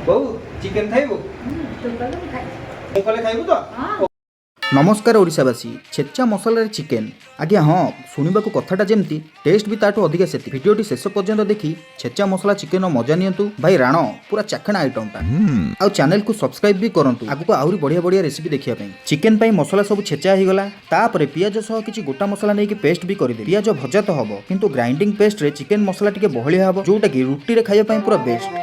बहु चिकेन खाइबु कले खाइबु तो नमस्कार ओडिशावासी छेचा मसला चिकेन आज्ञा हाँ शुणा कथाटा जमती टेस्ट भी ताठू अधिका से भिडियोटी शेष पर्यंत देखी छेचा मसला चिकेन मजा नियंतु भाई राण पूरा चाखणा आइटमटा आउ चैनल को सब्सक्राइब भी करंतु आगु आहुरी बढ़िया बढ़िया रेसिपी देखिया पई चिकेन पई मसला सब छेचा ही गला तापरे पियाज सह किछि गोटा मसला नै कि पेस्ट भी करि दे पियाज भजा तो हबो किंतु ग्राइंडिंग पेस्ट रे चिकेन मसला टिके बहलिया हबो जोटा कि रुटी रे खाइया पई पूरा बेस्ट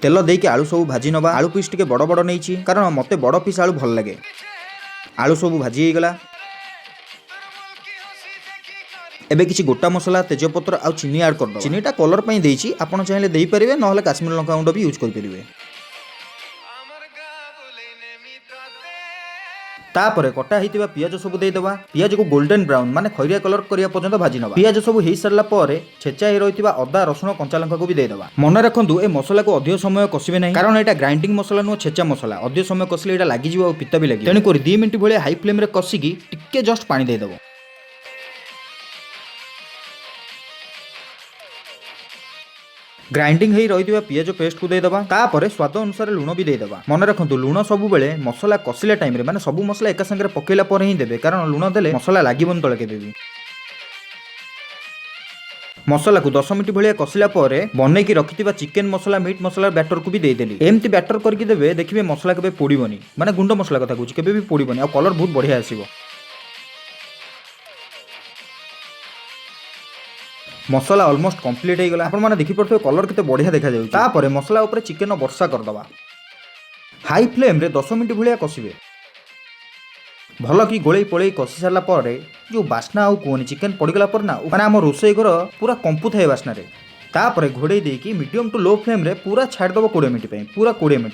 तेल देके आलू सब भाजी नवा आलू पीस टिके बड़ बड़ नहीं कारण मते बड़ पीस आलू भल लगे आलू सब भाजी गला एबे किछि गोटा मसला तेजपत्र आउ चीनी ऐड कर दो चीनीटा कलर पई देइछि आपण चाहिले देई परिबे नहले काश्मीर लंका गुंड भी यूज कर परिबे तापरे कटा हितिबा पियाज सब दे देबा पियाज को गोल्डन ब्राउन माने खैरिया कलर करिया पर्यंत भाजी नबा पियाज सब हेई सरला परे छेचा हे रहितिबा अदा रसुण कंचा लंका को भी दे देबा मन रखंतु ए मसला को अधिक समय कसिबे नै कारण एटा ग्राइंडिंग मसला नो छेचा मसला अधिक समय कसले एटा लागि जिवो पित्ता भी लागि तेनी कोरि 2 मिनिट भले हाई फ्लेम रे कसिकी टिके जस्ट पानी दे देबो ग्राइंडिंग ही रही पियाज पेस्ट को देदेबा तापर स्वाद अनुसार लुण भी देदेबा मन रखंतु लुण सब बेले मसला कसिला टाइम रे माने सब मसला एका संगे पकेला पर ही देबे कारण लुण देले मसला लागिबन तळे के देबी मसला को 10 मिनिट भलिया कसिला परे बनै की रखितिबा चिकेन मसला मीट मसला बैटर को भी दे देली एमती बैटर करके देबे देखिबे मसला केबे पोड़ीबनी माने गुंड मसला कथा कहूची केबे भी पोड़ीबनी आ कलर बहुत बढ़िया आसीबो मसला ऑलमोस्ट कंप्लीट हो गला आपण माने देखि पड़थो कलर केते बढ़िया देखा जाउची तापरे मसला ऊपर चिकेन वर्षा कर दबा हाई फ्लेम रे 10 मिनिट भलिया कसिबे भल की गोळई पळई कसी सारला परे जो बास्ना आउ कोनी चिकेन पड़ीगला पर ना माने हम रोसई घर पूरा कंपु थाए बास्ना रे तापरे घोड़े देकी मीडियम टू लो फ्लेम रे पूरा छाड़ दबो 20 मिनिट पे पूरा 20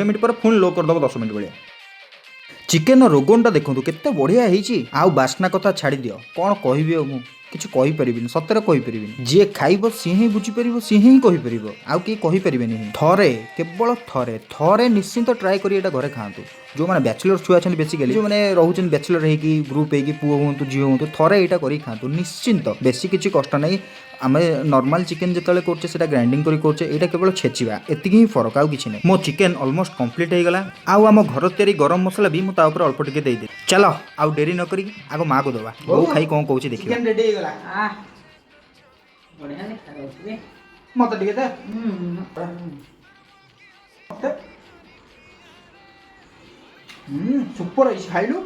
मिनिट पर पुन लो कर दबो 10 मिनिट भलिया चिकेन रोगनटा देखंतु केते बढ़िया हेची आउ बास्ना कथा छाड़ी दियो कोन कहबी मु किछु कहि परिबिन सତରେ कहि परिबिन जे खाइबो सी ही बुझी परिबो सी ही कहि परिबो आउ की कहि परिबेनी थरे केवल थरे निश्चिंत ट्राई करी एटा घरे खांतु जो माने बैचलर छुआ छन बेसिकली जो माने रहउछन बैचलर हे की ग्रुप हे की पुओ होंतु जियो होंतु थरे एटा करी खांतु निश्चिंत बेसी किछि कष्ट नै आमे नॉर्मल चिकेन जेतले करछे सेटा ग्राइंडिंग करी करछे एटा केवल छेचिबा एतिकी ही फरक आउ किछि नै मो चिकेन ऑलमोस्ट कंप्लीट हे गला आउ हम घर तेरी गरम मसला भी मु ता ऊपर अल्प टिके देई दे चलो आउ देरी न करी आगो मां को दबा ओ खाई कोन कहूची देखिबा चिकेन रेडी हे गला आ बढ़िया ने खाइ मत टिके दे सुपर है खाइलु